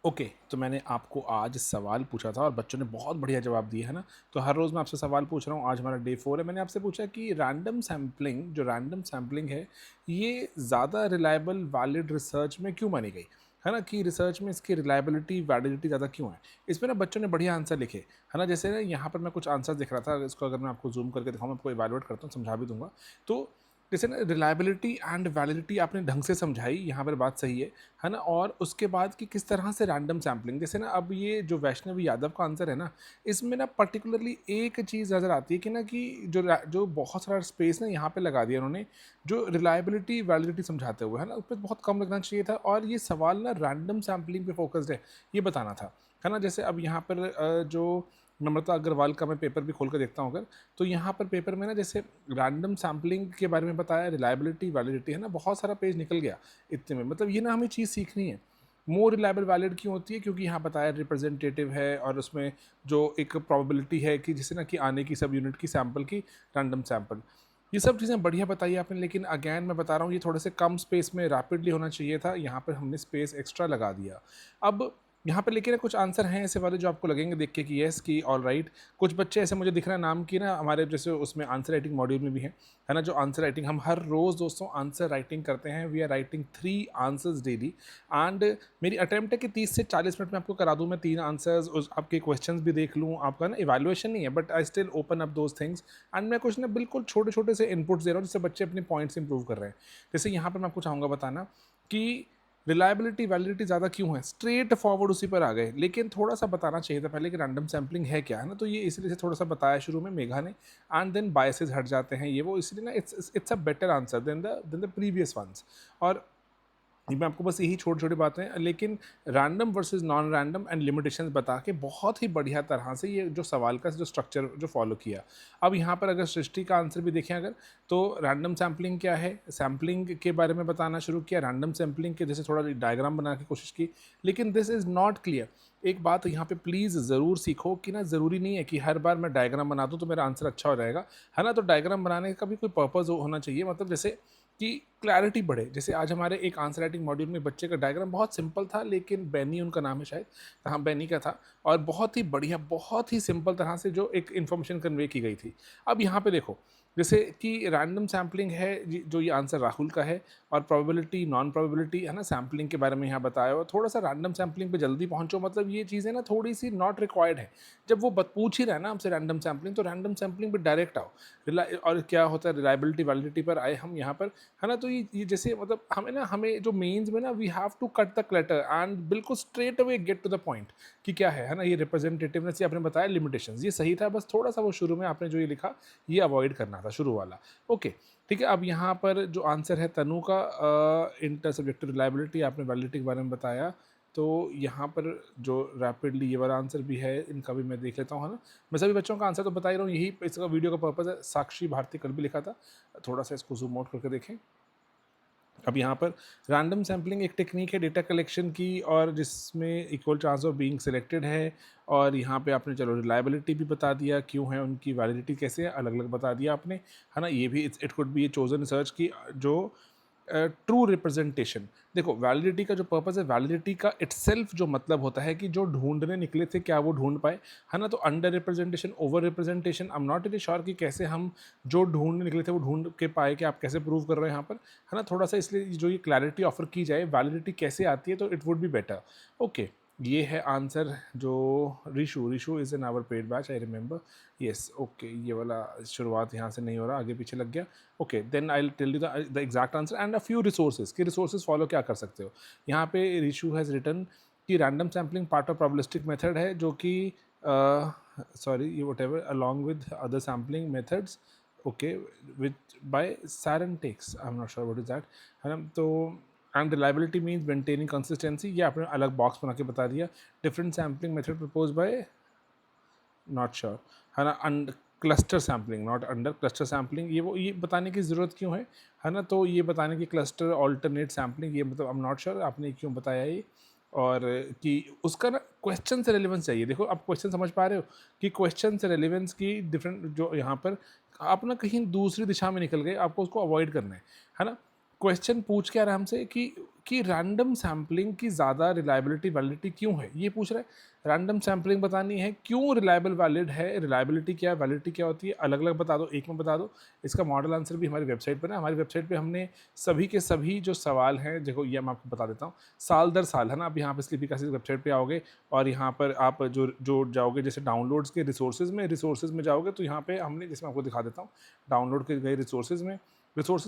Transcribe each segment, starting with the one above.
Okay तो मैंने आपको आज सवाल पूछा था और बच्चों ने बहुत बढ़िया जवाब दिए है ना। तो हर रोज़ मैं आपसे सवाल पूछ रहा हूँ। आज हमारा डे 4 है। मैंने आपसे पूछा कि रैंडम सैम्पलिंग है ये ज़्यादा रिलायबल वैलिड रिसर्च में क्यों मानी गई है ना, कि रिसर्च में इसकी रिलायबिलिटी वैलिडिटी ज़्यादा क्यों है। इसमें ना बच्चों ने बढ़िया आंसर लिखे है ना। जैसे ना यहाँ पर मैं कुछ आंसर दिख रहा था, इसको अगर मैं आपको जूम करके दिखाऊँ, मैं आपको इवैल्यूएट करता हूँ, समझा भी दूंगा। तो जैसे ना रिलायबिलिटी एंड वैलिडिटी आपने ढंग से समझाई, यहाँ पर बात सही है ना। और उसके बाद कि किस तरह से रैंडम सैम्पलिंग, जैसे ना अब ये जो वैष्णवी यादव का आंसर है ना, इसमें ना पर्टिकुलरली एक चीज़ नज़र आती है कि ना कि जो बहुत सारा स्पेस ना यहाँ पे लगा दिया उन्होंने, जो रिलायबिलिटी वैलिडिटी समझाते हुए है ना, उस पर बहुत कम लगना चाहिए था। और ये सवाल ना रैंडम सैम्पलिंग पे फोकस्ड ये बताना था, है ना। जैसे अब यहाँ पर जो नम्रता अग्रवाल का मैं पेपर भी खोल कर देखता हूँ अगर, तो यहाँ पर पेपर में ना जैसे रैंडम सैम्पलिंग के बारे में बताया, रिलायबिलिटी वैलिडिटी है ना, बहुत सारा पेज निकल गया इतने में। मतलब ये ना हमें चीज़ सीखनी है। मोर रिलायबल वैलिड क्यों होती है, क्योंकि यहाँ बताया रिप्रेजेंटेटिव है और उसमें जो एक प्रोबेबिलिटी है कि जिसे ना कि आने की सब यूनिट की सैंपल की रैंडम सैंपल, ये सब चीज़ें बढ़िया बताई आपने। लेकिन अगैन मैं बता रहा हूँ, ये थोड़े से कम स्पेस में रैपिडली होना चाहिए था, यहाँ पर हमने स्पेस एक्स्ट्रा लगा दिया। अब यहाँ पर लेकिन कुछ आंसर हैं ऐसे वाले जो आपको लगेंगे देख के कि येस कि ऑल राइट। कुछ बच्चे ऐसे मुझे दिख रहा है नाम की ना, हमारे जैसे उसमें आंसर राइटिंग मॉड्यूल में भी है ना। जो आंसर राइटिंग हम हर रोज़ दोस्तों आंसर राइटिंग करते हैं, we are writing 3 answers daily. And मेरी अटेम्प्ट है कि 30 से 40 मिनट में आपको करा दूँ मैं 3 आंसर्स, उस आपके क्वेश्चंस भी देख लूँ। आपका ना इवैल्यूएशन नहीं है, but I still open up those things and मैं कुछ ना बिल्कुल छोटे छोटे से इनपुट्स दे रहा हूँ जिससे बच्चे अपने पॉइंट्स इंप्रूव कर रहे हैं। जैसे यहाँ पर मैं आपको चाहूँगा बताना कि रिलायबिलिटी वैलिडिटी ज़्यादा क्यों है, स्ट्रेट फॉरवर्ड उसी पर आ गए। लेकिन थोड़ा सा बताना चाहिए था पहले कि रैंडम सैम्पलिंग है क्या, है ना। तो ये इसलिए से थोड़ा सा बताया शुरू में मेघा ने, एंड देन बायसेस हट जाते हैं ये वो, इसलिए ना it's a better answer than the previous ones. और मैं आपको बस यही छोटी छोटी बातें, लेकिन random versus non random and limitations बता के बहुत ही बढ़िया तरह से ये जो सवाल का जो स्ट्रक्चर जो फॉलो किया। अब यहाँ पर अगर सृष्टि का आंसर भी देखें अगर, तो रैंडम सैम्पलिंग क्या है, सैम्पलिंग के बारे में बताना शुरू किया, रैंडम सैम्पलिंग के जैसे थोड़ा डायग्राम बना के कोशिश की। लेकिन दिस इज़ नॉट क्लियर। एक बात यहाँ पे प्लीज़ ज़रूर सीखो कि ना, ज़रूरी नहीं है कि हर बार मैं डायग्राम बना दूँ तो मेरा आंसर अच्छा हो जाएगा, है ना। तो डायग्राम बनाने का भी कोई पर्पज़ होना चाहिए, मतलब जैसे कि क्लैरिटी बढ़े। जैसे आज हमारे एक आंसर राइटिंग मॉड्यूल में बच्चे का डायग्राम बहुत सिंपल था, लेकिन बैनी उनका नाम है शायद, हाँ बैनी का था, और बहुत ही बढ़िया बहुत ही सिंपल तरह से जो एक इन्फॉर्मेशन कन्वे की गई थी। अब यहाँ पे देखो, जैसे कि रैंडम सैम्पलिंग है जो ये आंसर राहुल का है, और प्रोबेबिलिटी नॉन प्रोबेबिलिटी है ना, सैम्पलिंग के बारे में यहाँ बताया हुआ। थोड़ा सा रैंडम सैम्पलिंग पे जल्दी पहुँचो, मतलब ये चीज़ें ना थोड़ी सी नॉट रिक्वायर्ड है। जब वो पूछ ही रहा है ना हमसे रैंडम सैम्पलिंग, तो रैंडम सैम्पलिंग पे डायरेक्ट आओ। और क्या होता है रिलायबिलिटी वैलिडिटी पर आए हम यहाँ पर, है ना। तो ये जैसे मतलब हमें जो मेंस में ना we have to cut the clutter and बिल्कुल straight away get to the point कि क्या है ना। ये रिप्रेजेंटेटिवनेस, ये आपने बताया लिमिटेशंस, ये सही था, बस थोड़ा सा वो शुरू में आपने जो ये लिखा ये अवॉइड करना था शुरू वाला। ओके ठीक है। अब यहाँ पर जो आंसर है तनु का, इंटर सब्जेक्टिव रिलायबिलिटी, आपने वैलिडिटी के बारे में बताया। तो यहाँ पर जो रैपिडली ये वाला आंसर भी है, इनका भी मैं देख लेता हूँ, है ना। मैं सभी बच्चों का आंसर तो बता ही रहा हूँ, यही इसका वीडियो का पर्पज़ है। साक्षी भारती कल भी लिखा था, थोड़ा सा इसको जूम आउट करके देखें। अब यहाँ पर रैंडम सैम्पलिंग एक टेक्निक है डेटा कलेक्शन की, और जिसमें equal chance of being selected है। और यहाँ पे आपने चलो रिलायबिलिटी भी बता दिया क्यों है, उनकी वैलिडिटी कैसे है अलग अलग बता दिया आपने, है ना। ये भी it could be A chosen research की जो ट्रू रिप्रेजेंटेशन। देखो वैलिडिटी का जो पर्पज़ है, वैलिडिटी का इटसेल्फ जो मतलब होता है कि जो ढूंढने निकले थे क्या वो ढूंढ पाए, है ना। तो under representation over representation, I am not really sure कि कैसे हम जो ढूंढने निकले थे वो ढूंढ के पाए, कि आप कैसे प्रूव कर रहे हैं यहाँ पर, है ना। थोड़ा सा इसलिए जो ये क्लैरिटी ऑफर की जाए वैलिडिटी कैसे आती है, तो it would be better. Okay ये है आंसर जो Rishu is in our paid batch, I remember. Yes okay, ये वाला शुरुआत यहाँ से नहीं हो रहा, आगे पीछे लग गया। Okay then I tell you the exact answer and a few resources कि रिसोर्सेज फॉलो क्या कर सकते हो। यहाँ पे रिशु हैज़ रिटन कि random sampling part of probabilistic method है, जो कि सॉरी ये whatever along with other sampling methods, okay with by सारन टेक्स, I am not sure what is that, है ना। तो and reliability means maintaining consistency, ये आपने अलग बॉक्स बना के बता दिया। Different sampling method propose by not sure, है ना। Cluster sampling not under cluster sampling, ये बताने की ज़रूरत क्यों है ना। तो ये बताने की क्लस्टर ऑल्टरनेट सैम्पलिंग, ये मतलब आई एम नॉट श्योर आपने क्यों बताया ये, और कि उसका ना क्वेश्चन से रेलिवेंस चाहिए। देखो आप क्वेश्चन समझ पा रहे हो कि क्वेश्चन से रेलिवेंस की डिफरेंट, जो यहाँ पर आप ना कहीं दूसरी दिशा में निकल गए, आपको उसको अवॉइड करना है ना। क्वेश्चन पूछ क्या रहा है हमसे कि रैंडम सैम्पलिंग की ज़्यादा रिलायबिलिटी वैलिडिटी क्यों है, ये पूछ रहा है। रैंडम सैम्पलिंग बतानी है, क्यों रिलायबल वैलिड है, रिलायबिलिटी क्या है, वैलिडिटी क्या होती है, अलग अलग बता दो, एक में बता दो। इसका मॉडल आंसर भी हमारी वेबसाइट पर है। हमारी वेबसाइट पे हमने सभी के सभी जो सवाल हैं, देखो ये मैं आपको बता देता हूँ, साल दर साल है ना। आप यहाँ पे स्लीपी क्लासेस वेबसाइट पे आओगे और यहाँ पर आप जो जाओगे जैसे डाउनलोड्स के रिसोर्सेज में जाओगे, तो यहाँ पे हमने, जैसे मैं आपको दिखा देता हूँ, डाउनलोड के गए रिसोर्सेज में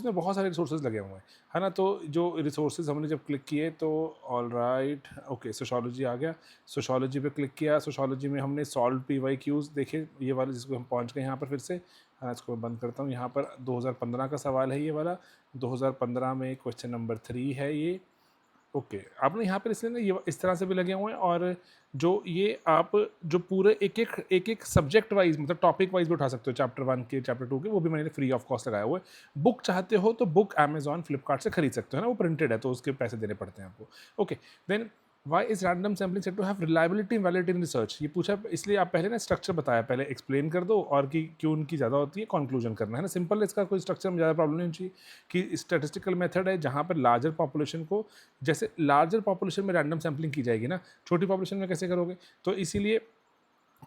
बहुत सारे रिसोर्सेज लगे हुए हैं, है ना। तो जो रिसोर्सेज हमने जब क्लिक किए तो ऑल राइट, ओके, सोशोलॉजी आ गया। सोशोलॉजी पे क्लिक किया, सोशोलॉजी में हमने सॉल्व PYQs देखे, ये वाले जिसको हम पहुंच गए यहाँ पर फिर से, है ना। इसको मैं बंद करता हूँ। यहाँ पर 2015 का सवाल है ये वाला, 2015 में क्वेश्चन नंबर 3 है ये। ओके, आपने यहाँ पर इसलिए ना ये इस तरह से भी लगे हुए हैं, और जो ये आप जो पूरे एक एक सब्जेक्ट वाइज, मतलब टॉपिक वाइज भी उठा सकते हो, चैप्टर 1 के, चैप्टर 2 के, वो भी मैंने फ्री ऑफ कॉस्ट लगाया हुआ है। बुक चाहते हो तो बुक अमेजॉन फ्लिपकार्ट से खरीद सकते हो, है ना, वो प्रिंटेड है तो उसके पैसे देने पड़ते हैं आपको। Okay, then why is random sampling set to have reliability and validity in research, ये पूछा, इसलिए आप पहले ना स्ट्रक्चर बताया, पहले एक्सप्लेन कर दो और कि क्यों उनकी ज़्यादा होती है, कंक्लूजन करना, है ना। सिंपल, इसका कोई स्ट्रक्चर में ज़्यादा प्रॉब्लम नहीं होनी चाहिए कि स्टैटिस्टिकल मेथड है जहाँ पर लार्जर पॉपुलेशन को, जैसे लार्जर पॉपुलेशन में रैंडम सैम्पलिंग की जाएगी ना, छोटी पॉपुलेशन में कैसे करोगे, तो इसीलिए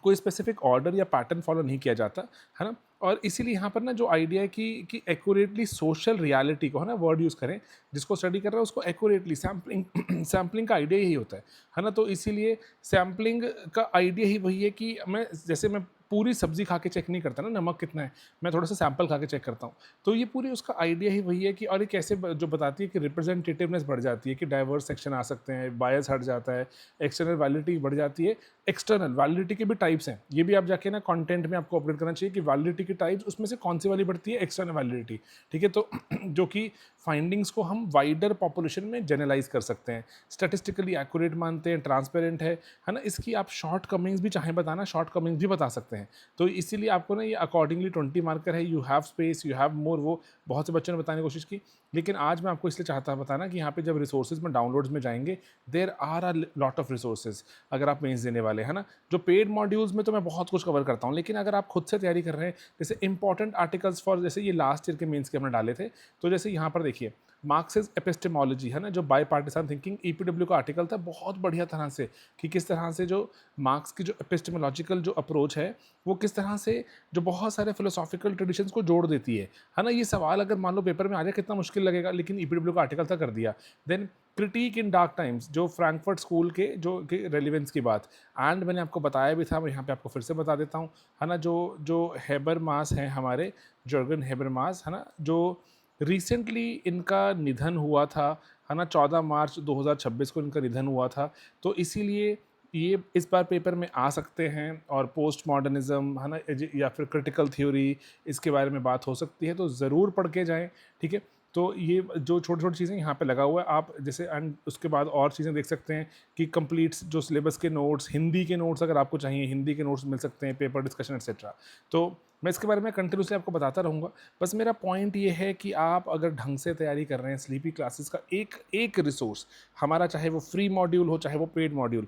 कोई स्पेसिफिक ऑर्डर या पैटर्न फॉलो नहीं किया जाता, है ना। और इसीलिए यहाँ पर ना जो आइडिया है कि एक्यूरेटली सोशल रियलिटी को, है ना, वर्ड यूज़ करें, जिसको स्टडी कर रहा है उसको एक्यूरेटली, सैम्पलिंग सैम्पलिंग का आइडिया यही होता है ना। तो इसीलिए सैम्पलिंग का आइडिया ही वही है कि मैं पूरी सब्जी खा के चेक नहीं करता ना नमक कितना है, मैं थोड़ा सा सैंपल खा के चेक करता हूँ। तो ये पूरी उसका आइडिया ही वही है कि, और ये कैसे जो बताती है कि रिप्रेजेंटेटिवनेस बढ़ जाती है, कि डाइवर्स सेक्शन आ सकते हैं, बायस हट जाता है, एक्सटर्नल वैलिडिटी बढ़ जाती है। एक्सटर्नल वैलिडिटी के भी टाइप्स हैं, ये भी आप जाके ना कंटेंट में आपको अपडेट करना चाहिए कि वैलिडिटी की टाइप्स, उसमें से कौन सी वाली बढ़ती है, एक्सटर्नल वैलिडिटी, ठीक है। तो जो कि फाइंडिंग्स को हम वाइडर पॉपुलेशन में जनरलाइज कर सकते हैं, स्टैटिस्टिकली एक्यूरेट मानते हैं, ट्रांसपेरेंट है ना। इसकी आप शॉर्ट कमिंग्स भी चाहें बताना, शॉर्ट कमिंग्स भी बता सकते हैं। तो इसीलिए आपको ना ये अकॉर्डिंगली 20 मार्कर है, you have space, you have more, वो बहुत से बच्चों ने बताने की कोशिश की। लेकिन आज मैं आपको इसलिए चाहता बताना कि यहाँ पे जब रिसोर्सेज में डाउनलोड्स में जाएंगे, there are a lot of resources, अगर आप मेंस देने वाले, है ना। जो पेड मॉड्यूल्स में तो मैं बहुत कुछ कवर करता हूँ, लेकिन अगर आप खुद से तैयारी कर रहे हैं, जैसे इंपॉर्टेंट आर्टिकल्स फॉर, जैसे ये लास्ट ईयर के मेंस के हमने डाले थे, तो जैसे यहाँ पर देखिए मार्क्सिस एपिस्टेमोलॉजी, है ना, जो बाय पार्टिसन थिंकिंग EPW का आर्टिकल था, बहुत बढ़िया तरह से, कि किस तरह से जो मार्क्स की जो एपिस्टेमोलॉजिकल जो अप्रोच है, वो किस तरह से जो बहुत सारे फिलोसॉफिकल ट्रेडिशंस को जोड़ देती है ना। ये सवाल अगर मान लो पेपर में आ जाए कितना मुश्किल लगेगा, लेकिन EPW का आर्टिकल था, कर दिया। Then critique in dark times, जो फ्रैंकफर्ट स्कूल के जो रेलिवेंस की बात, एंड मैंने आपको बताया भी था, मैं यहाँ पे आपको फिर से बता देता हूँ, है ना। जो हेबरमास हैं हमारे, जर्गन हेबरमास, है ना, जो रिसेंटली इनका निधन हुआ था, है ना, 14 मार्च 2026 को इनका निधन हुआ था। तो इसीलिए ये इस बार पेपर में आ सकते हैं, और पोस्ट मॉडर्निज्म, है ना, या फिर क्रिटिकल थ्योरी, इसके बारे में बात हो सकती है, तो ज़रूर पढ़ के जाएँ, ठीक है। तो ये जो छोटी छोटी चीज़ें यहाँ पे लगा हुआ है, आप जैसे, एंड उसके बाद और चीज़ें देख सकते हैं कि कंप्लीट जो सिलेबस के नोट्स, हिंदी के नोट्स अगर आपको चाहिए, हिंदी के नोट्स मिल सकते हैं, पेपर डिस्कशन एक्सेट्रा। तो मैं इसके बारे में कंटिन्यूसली आपको बताता रहूँगा। बस मेरा पॉइंट ये है कि आप अगर ढंग से तैयारी कर रहे हैं, स्लीपी क्लासेस का एक एक रिसोर्स हमारा, चाहे वो फ्री मॉड्यूल हो, चाहे वो paid module,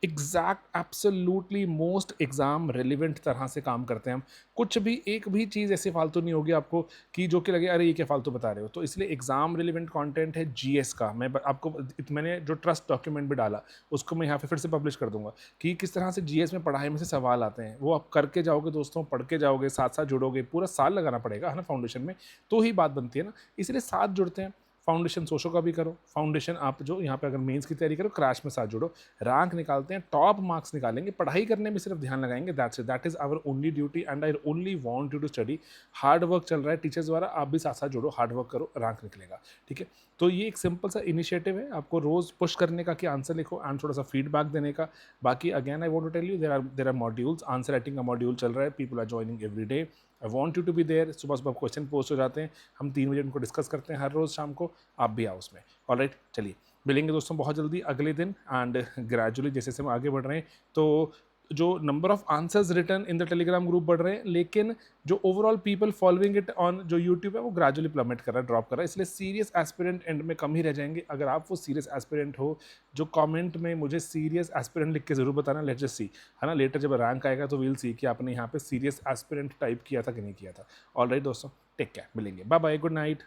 exact absolutely most exam relevant तरह से काम करते हैं हम। कुछ भी एक भी चीज़ ऐसे फालतू नहीं होगी आपको कि जो कि लगे अरे ये क्या फालतू बता रहे हो। तो इसलिए एग्जाम रेलिवेंट कंटेंट है जीएस का। आपको मैंने जो ट्रस्ट डॉक्यूमेंट भी डाला, उसको मैं यहाँ पे फिर से पब्लिश कर दूंगा कि किस तरह से जीएस में पढ़ाई में से सवाल आते हैं। वो आप करके जाओगे दोस्तों, पढ़ के जाओगे, साथ साथ जुड़ोगे, पूरा साल लगाना पड़ेगा, है ना, फाउंडेशन में, तो ही बात बनती है ना। इसलिए साथ जुड़ते हैं। फाउंडेशन सोशो का भी करो, फाउंडेशन आप जो यहाँ पे अगर मेंस की तैयारी करो, क्रैश में साथ जुड़ो, रैंक निकालते हैं, टॉप मार्क्स निकालेंगे, पढ़ाई करने में सिर्फ ध्यान लगाएंगे, that is our only duty and I only want you to study. Hard work चल रहा है टीचर्स द्वारा, आप भी साथ साथ जुड़ो, हार्ड वर्क करो, रैंक निकलेगा, ठीक है। तो ये एक सिंपल सा इनिशिएटिव है, आपको रोज़ पुश करने का कि आंसर लिखो एंड थोड़ा सा फीडबैक देने का। बाकी again I want to tell you there are modules, answer writing का मॉड्यूल चल रहा है, people are joining every day, I want you to be there. सुबह सुबह क्वेश्चन पोस्ट हो जाते हैं, हम 3 बजे उनको डिस्कस करते हैं हर रोज़ शाम को, आप भी आओ उसमें। ऑलराइट, चलिए मिलेंगे दोस्तों बहुत जल्दी अगले दिन। एंड ग्रेजुअली जैसे जैसे हम आगे बढ़ रहे हैं, तो जो number of answers return in the Telegram group बढ़ रहे हैं, लेकिन जो overall people following it on जो यूट्यूब है वो ग्रेजुअली प्लमेट कर रहा है, ड्रॉप कर रहा है। इसलिए सीरियस एस्पिरेंट एंड में कम ही रह जाएंगे। अगर आप वो सीरियस एस्पिरेंट हो, जो कमेंट में मुझे सीरियस एस्पिरेंट लिख के जरूर बताना, लेट्स जस्ट सी, है ना। लेटर जब रैंक आएगा तो वील सी कि आपने यहाँ पे सीरियस एस्पिरेंट टाइप किया था कि नहीं किया था। ऑलराइट दोस्तों, टेक केयर, मिलेंगे, बाय बाय, गुड नाइट।